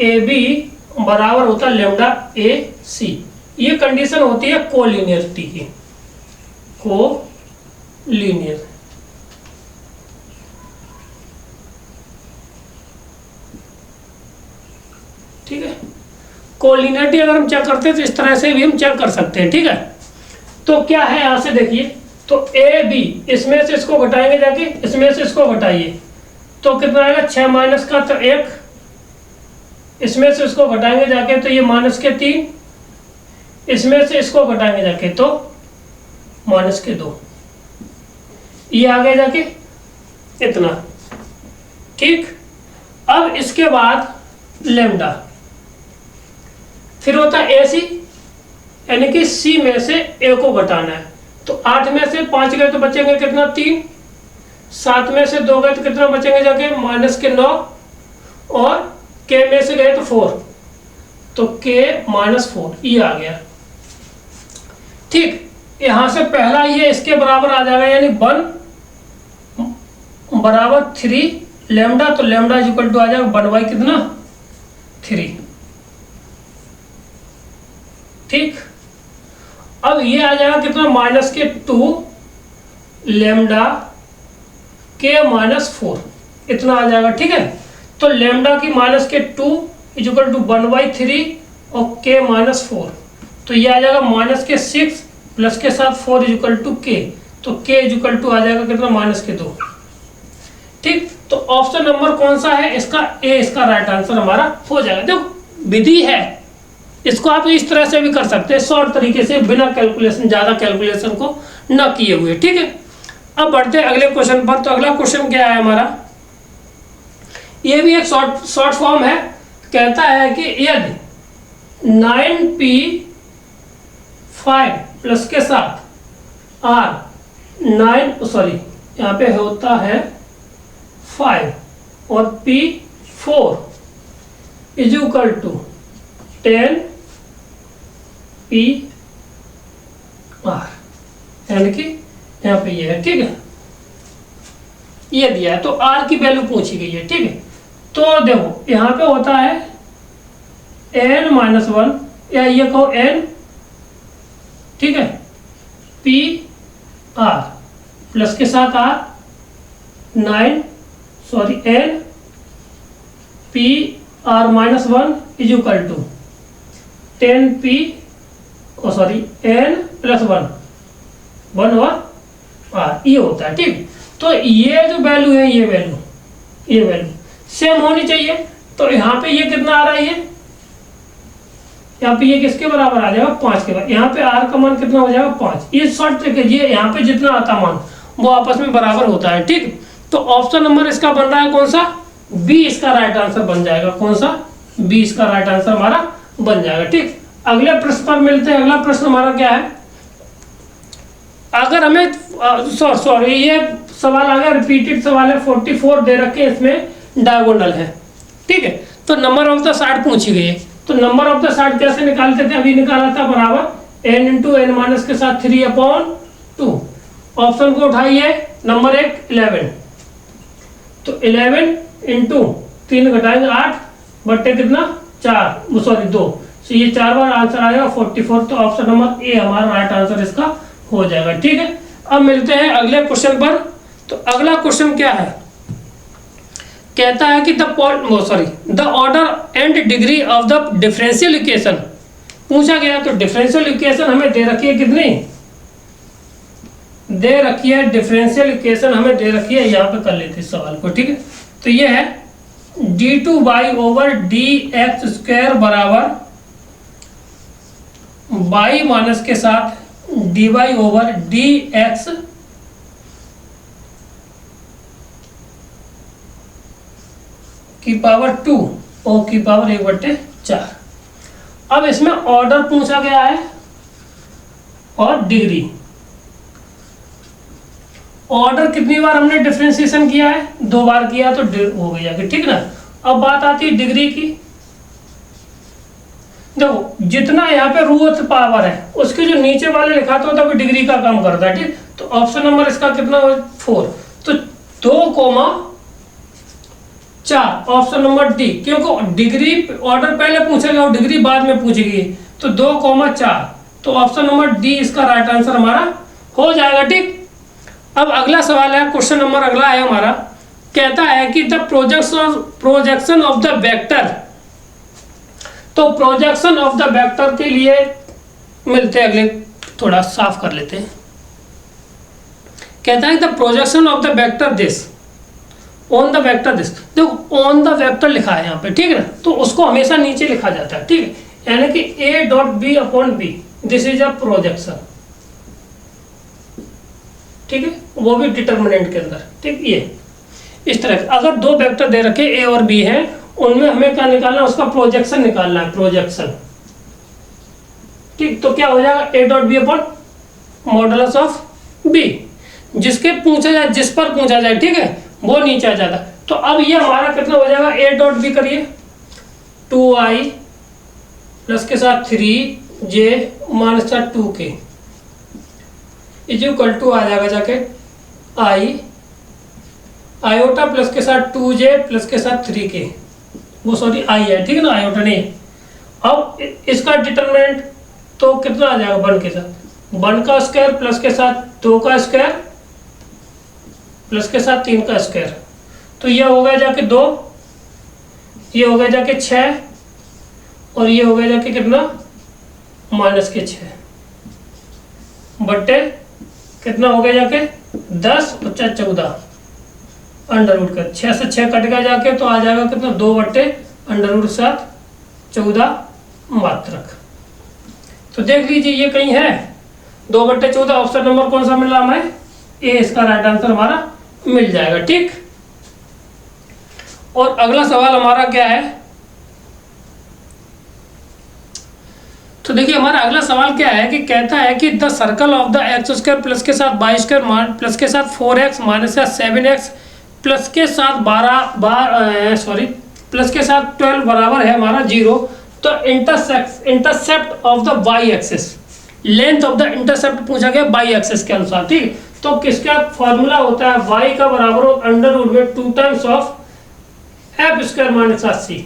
A B बराबर होता है लेमडा ए सी, ये कंडीशन होती है कोलिनियरिटी की, कोलिनियर, ठीक है। कोलिनियरिटी अगर हम चेक करते हैं तो इस तरह से भी हम चेक कर सकते हैं, ठीक है। तो क्या है यहां से देखिए, तो ए बी, इसमें से इसको घटाएंगे जाके, इसमें से इसको घटाइए तो कितना आएगा, 6 माइनस का तो 1, इसमें से इसको घटाएंगे जाके तो ये -3, इसमें से इसको घटाएंगे जाके तो -2, ये आ गया जाके इतना, ठीक। अब इसके बाद लेमडा, फिर होता है ए सी, यानी कि सी में से ए को घटाना है, तो 8 में से 5 गए तो बचेंगे कितना, 3, 7 में से 2 गए तो कितना बचेंगे जाके -9, और के में से गए तो 4, तो के -4, ये आ गया, ठीक। यहां से पहला ये इसके बराबर आ जाएगा, यानी 1 बराबर 3 लेमडा, तो लेमडा इक्वल टू आ जाएगा 1 कितना 3, ठीक। अब ये आ जाएगा कितना, -2 लेमडा के -4, इतना आ जाएगा, ठीक है। तो लेमडा की -2 इक्वल टू 1/3 और के -4, तो ये आ जाएगा -6 प्लस के साथ 4 इक्वल टू के, तो के इक्वल टू आ जाएगा कितना, -2, ठीक। तो ऑप्शन नंबर कौन सा है इसका, ए इसका राइट आंसर हमारा हो जाएगा। देखो विधि है, इसको आप इस तरह से भी कर सकते हैं, शॉर्ट तरीके से, बिना कैलकुलेशन, ज्यादा कैलकुलेशन को न किए हुए, ठीक है। अब बढ़ते हैं अगले क्वेश्चन पर। तो अगला क्वेश्चन क्या है हमारा, ये भी एक शॉर्ट फॉर्म है, कहता है कि यदि 9p5 प्लस के साथ r 9, सॉरी यहाँ पे होता है 5 और p4 is equal to 10p r, यानी कि यहाँ पे ये है, ठीक है, ये दिया है, तो r की वैल्यू पूछी गई है, ठीक है। तो देखो यहाँ पे होता है n-1, या ये कहो n, ठीक है, p r प्लस के साथ r 9, sorry n p r -1 is equal to 10p, sorry n + 1 और r, ये होता है, ठीक। तो ये जो वैल्यू है, ये वैल्यू सेम होनी चाहिए। तो यहाँ पे ये कितना आ रहा है, ये यहाँ पे ये किसके बराबर आ जाएगा, 5 के बराबर। यहाँ पे r का मान कितना हो जाएगा, 5। ये शॉर्ट ट्रिक है, ये यहाँ पे जितना आता मान वो आपस में बराबर होता है, ठीक। तो ऑप्शन नंबर इसका बन रहा है कौन सा, बी इसका राइट आंसर बन जाएगा। कौन सा, बी इसका राइट आंसर हमारा बन जाएगा, ठीक। अगले प्रश्न पर मिलते हैं। अगला प्रश्न हमारा क्या है, अगर हमें सॉरी ये सवाल आ गया, रिपीटेड सवाल है, 44 दे रखे, इसमें डायगोनल है। ठीक है। तो नंबर ऑफ द साइड पूछी गई है, तो नंबर ऑफ द साइड कैसे निकालते थे, अभी निकाला था, बराबर n इंटू एन माइनस के साथ 3/2। ऑप्शन को उठाइए, नंबर 1 11, तो 11 इंटू 3 घटाएंगे 8 बट्टे कितना 4 सॉरी 2, तो ये 4 बार आंसर आएगा 44। तो ऑप्शन नंबर ए हमारा राइट आंसर इसका हो जाएगा, ठीक है। अब मिलते हैं अगले क्वेश्चन पर। तो अगला क्वेश्चन क्या है, कहता है कि the order and degree of the differential equation पूछा गया। तो डिफरेंशियल इक्वेशन हमें दे रखी है, कितनी दे रखी है, डिफरेंशियल इक्वेशन हमें दे रखी है, यहाँ पे कर लेते हैं सवाल को, ठीक है। तो ये है d2y/dx² बराबर y माइनस के साथ dy/dx की पावर 2 और की पावर 1/4। अब इसमें ऑर्डर पूछा गया है और डिग्री। ऑर्डर कितनी बार हमने डिफरेंशिएशन किया है, 2 बार किया, तो हो गया कि ठीक ना। अब बात आती है डिग्री की। देखो जितना यहाँ पे रूट पावर है उसके जो नीचे वाले लिखा था वो डिग्री का काम करता है, ठीक। तो ऑप्शन नंबर इसका कितना 4, तो 2,4 ऑप्शन नंबर डी, क्योंकि डिग्री ऑर्डर पहले पूछा गया और डिग्री बाद में पूछी गई, तो 2,4, तो ऑप्शन नंबर डी इसका राइट आंसर हमारा हो जाएगा, ठीक। अब अगला सवाल है, क्वेश्चन नंबर अगला है हमारा, कहता है कि the projection of the vector. तो प्रोजेक्शन ऑफ द वेक्टर के लिए मिलते हैं अगले, थोड़ा साफ कर लेते हैं। कहता है the projection of the vector this on the vector this. देखो ऑन द वेक्टर लिखा है यहाँ पे, ठीक है ना, तो उसको हमेशा नीचे लिखा जाता है, ठीक है, यानी कि a.b/b, this is a projection, ठीक है, वो भी डिटर्मिनेंट के अंदर, ठीक। ये इस तरह अगर 2 वेक्टर दे रखे a और b हैं, उनमें हमें क्या निकालना है, उसका प्रोजेक्शन निकालना है, प्रोजेक्शन, ठीक। तो क्या हो जाएगा a.b/मॉडुलस ऑफ b, जिसके पूछा जाए, जिस पर पूछा जाए, ठीक है, वो नीचे आ जाता। तो अब ये हमारा कितना हो जाएगा, a.b करिए 2i प्लस के साथ 3j minus 2k is equal to आ जाएगा जाके आयोटा प्लस के साथ 2j प्लस के साथ 3k, वो सॉरी आई है, ठीक है ना, आयोटा नहीं। अब इसका डिटरमिनेंट तो कितना आ जाएगा, 1 के साथ 1 का स्क्वायर प्लस के साथ 2 का स्क्वायर प्लस के साथ 3 का स्क्वायर, तो ये हो गया जाके 2, ये हो गया जाके 6 और ये हो गया जाके कितना माइनस के 6 बट्टे कितना हो गया जाके 10 + 14 अंडर रूट का 6 से 6 कट गया जाके, तो आ जाएगा कितना 2/√7/14 मात्रक। तो देख लीजिए ये कहीं है 2/14, ऑप्शन नंबर कौन सा मिल रहा हमें, ए, इसका राइट आंसर हमारा मिल जाएगा, ठीक। और अगला सवाल हमारा क्या है, तो देखिए हमारा अगला सवाल क्या है कि कहता है कि the circle of the x² plus के साथ y² प्लस के साथ 4x माइनस 7x प्लस के साथ 12 बराबर है हमारा 0। तो intercept of the y axis, length of the intercept पूछा गया y एक्सिस के अनुसार, ठीक। तो किसका फॉर्मूला होता है, y का बराबर हो अंडर रूट में 2 times of f² minus c,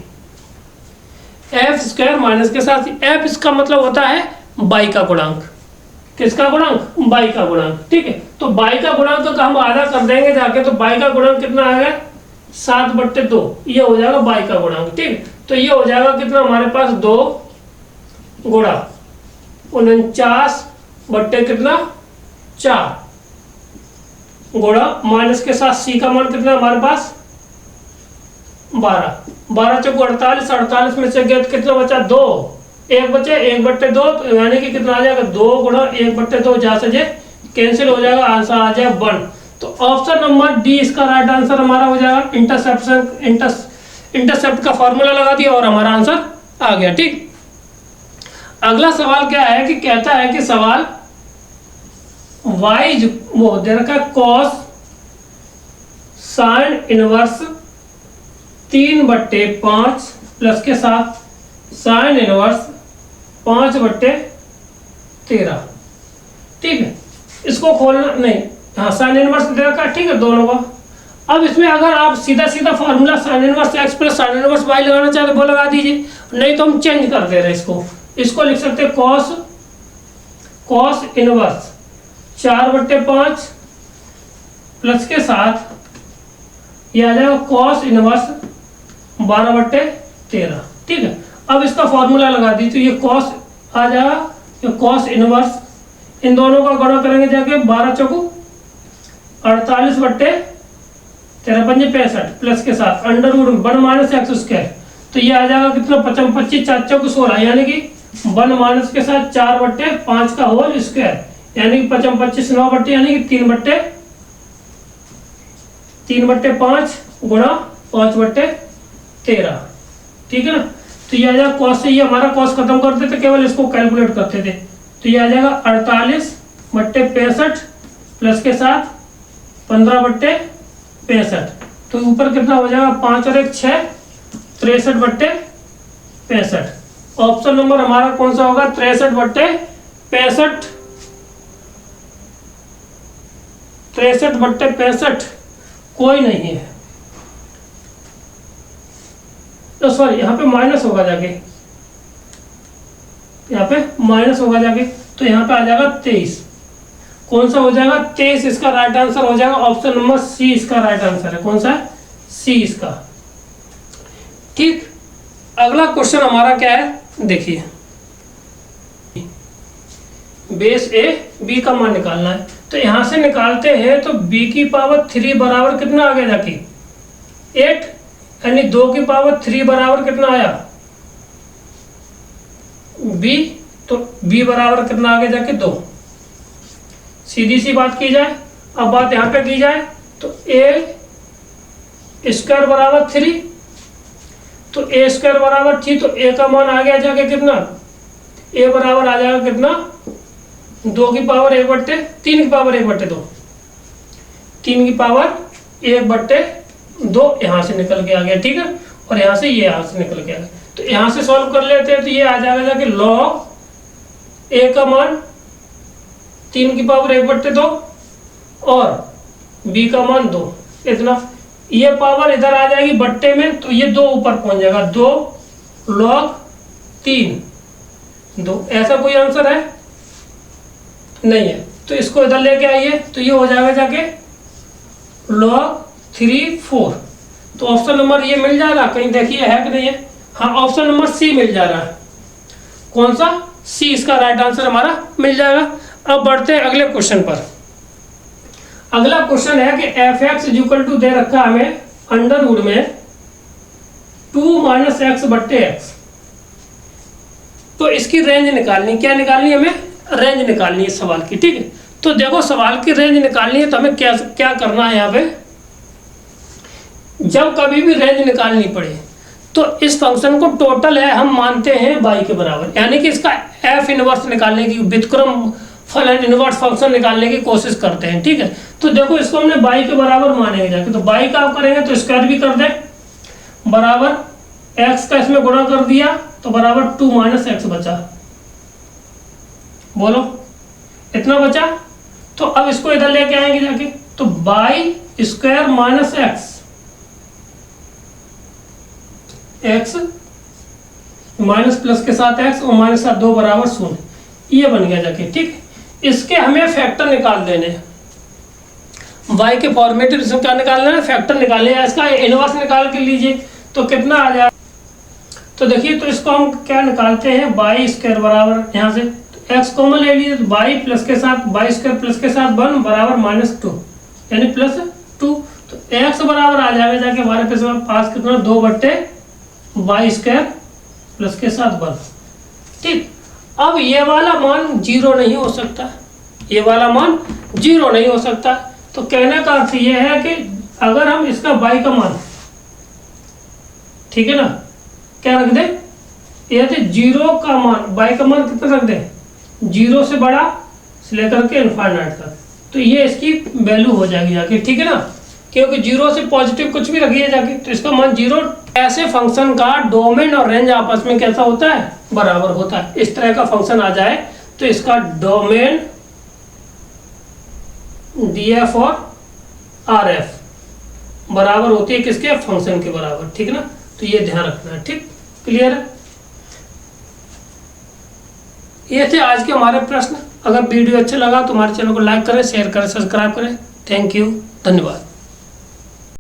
f² minus के साथ f, इसका मतलब होता है y का गुणांक, किसका गुणांक, y का गुणांक, ठीक है। तो y का गुणांक का हम आधा कर देंगे जाके, तो y का गुणांक कितना आएगा 7/2, ये हो जाएगा y का गुणांक, ठीक। तो ये हो जाएगा कितना हमारे पास 2 गुणा 49 बट्टे कितना 4 गुणा माइनस के साथ c का मान कितना हमारे पास 12 चौक 48, 48 में से गया कितना बचा 2, 1 बचे 1/2, तो यानी कि कितना आ जाएगा 2 गुणा 1/2, जहाँ से जे कैंसिल हो जाएगा, आंसर आ जाएगा 1। तो ऑप्शन नंबर डी इसका राइट आंसर हमारा हो जाएगा। इंटरसेप्ट का फॉर्मूला लगा दिया और हमारा आंसर आ गया, ठीक। अगला सवाल क्या है कि कहता है कि सवाल y वो दे रखा है cos sin इनवर्स 3/5 प्लस के साथ साइन इनवर्स 5/13। ठीक है, इसको खोलना नहीं, हाँ साइन इनवर्स दे रखा है, ठीक है दोनों का। अब इसमें अगर आप सीधा सीधा formula sine inverse X plus sine inverse Y लगाना चाहते तो वो लगा दीजिए, नहीं तो हम चेंज कर दे रहे हैं इसको लिख सकते हैं कॉस इनवर्स 4/5 प्लस के साथ ये आ जाएगा कॉस इनवर्स 12/13। ठीक है, अब इसका फॉर्मूला लगा दी तो ये कॉस आ जाएगा, ये कॉस इनवर्स, इन दोनों का गुणा करेंगे जाके 12 चौको 48/13 प्लस के साथ under root 1 minus X square, तो ये आ जाएगा कितना 25 4 चौको 16, यानी कि 1 माइनस के साथ 4/5 का होल स्क्वायर, यानी कि 25 9 यानी कि 3/5 गुणा 5/13। ठीक है ना, तो ये आ जाएगा कॉस से, ये हमारा कॉस खत्म करते थे, केवल इसको कैलकुलेट करते थे, तो ये आ जाएगा 48/65 प्लस के साथ 15/65, तो ऊपर कितना हो जाएगा 5 और 1 6 63/65। ऑप्शन नंबर हमारा कौन सा होगा 63/65, 63/65 कोई नहीं है, तो सॉरी यहाँ पे माइनस होगा जाके, यहाँ पे माइनस होगा जाके, तो यहाँ पे आ जाएगा 23। कौन सा हो जाएगा 23, इसका राइट आंसर हो जाएगा ऑप्शन नंबर सी, इसका राइट आंसर है। कौन सा है सी इसका। ठीक, अगला क्वेश्चन हमारा क्या है देखिए, बेस ए बी का मान निकालना है, तो यहां से निकालते हैं तो b की पावर 3 बराबर कितना आ गया जाके 8, यानी 2 की पावर 3 बराबर कितना आया b, तो b बराबर कितना आ गया जाके 2। सीधी सी बात की जाए, अब बात यहाँ पे की जाए तो a स्क्वायर बराबर 3, तो a स्क्वायर बराबर 3, तो a का मान आ गया जाके कितना, a बराबर आ जाएगा कितना 2 की पावर 1/3 की पावर 1/2, 3 की पावर 1/2 यहाँ से निकल के आ गया। ठीक है, और यहाँ से ये यहाँ से निकल के आ गया, तो यहाँ से सॉल्व कर लेते हैं, तो ये आ जाएगा जाके लॉग a का मान 3 की पावर 1/2 और b का मान 2, इतना, ये पावर इधर आ जाएगी बट्टे में, तो ये 2 ऊपर पहुंच जाएगा, 2 लॉग 3 2। ऐसा कोई आंसर है नहीं है, तो इसको इधर लेके आइए, तो ये हो जाएगा जाके log 3 4। तो ऑप्शन नंबर ये मिल जा रहा, कहीं देखिए है कि नहीं है, हाँ ऑप्शन नंबर सी मिल जा रहा है। कौन सा सी, इसका राइट आंसर हमारा मिल जाएगा। अब बढ़ते हैं अगले क्वेश्चन पर। अगला क्वेश्चन है कि f(x) = दे रखा है हमें अंडर रूट में 2 माइनस x/x, तो इसकी रेंज निकालनी, क्या निकालनी है हमें, रेंज निकालनी है सवाल की। ठीक है, तो देखो सवाल की रेंज निकालनी है तो हमें क्या करना है यहाँ पे, जब कभी भी रेंज निकालनी पड़े तो इस फंक्शन को टोटल है हम मानते हैं y के बराबर, यानी कि इसका f इनवर्स निकालने की, व्युत्क्रम फलन इनवर्स फंक्शन निकालने की कोशिश करते हैं। ठीक है, तो देखो इसको हमने y के बराबर मानेंगे जाके, तो y का आप करेंगे तो स्क्वायर भी कर दे, बराबर x का इसमें गुणा कर दिया तो बराबर 2 माइनस एक्स बचा, बोलो इतना बचा। तो अब इसको इधर लेके आएंगे जाके, तो y square minus x minus plus के साथ x और माइनस साथ 2 बराबर 0, ये बन गया जाके। ठीक, इसके हमें फैक्टर निकाल देने, y के फॉर्मेटिव इसमें क्या निकालना है, फैक्टर निकालने हैं, इसका इनवर्स निकाल के लीजिए तो कितना आ जाए, तो देखिए तो इसको हम क्या निकालते हैं, y स्क्वायर बराबर यहाँ से x कॉमन ले लीजिए, तो y प्लस के साथ y स्क्वायर प्लस के साथ 1 बराबर -2, यानी +2, तो x बराबर आ जाएगा जाके हमारे पास कितना 2/y स्क्वायर प्लस के साथ 1। ठीक, अब ये वाला मान 0 नहीं हो सकता, ये वाला मान 0 नहीं हो सकता, तो कहने का अर्थ ये है कि अगर हम इसका y का मान, ठीक है ना, क्या रख दे, यदि 0 का मान, y का मान कितना रख दे 0 से बड़ा से लेकर के इनफाइनाइट तक, तो ये इसकी वैल्यू हो जाएगी जाके। ठीक है ना, क्योंकि 0 से पॉजिटिव कुछ भी रखिए जाके तो इसका मान 0। ऐसे फंक्शन का डोमेन और रेंज आपस में कैसा होता है, बराबर होता है। इस तरह का फंक्शन आ जाए तो इसका डोमेन DF और RF बराबर होती है किसके, फंक्शन के बराबर, ठीक ना। तो ये ध्यान रखना है, ठीक, क्लियर है। ये थे आज के हमारे प्रश्न। अगर वीडियो अच्छा लगा तो हमारे चैनल को लाइक करें, शेयर करें, सब्सक्राइब करें। थैंक यू, धन्यवाद।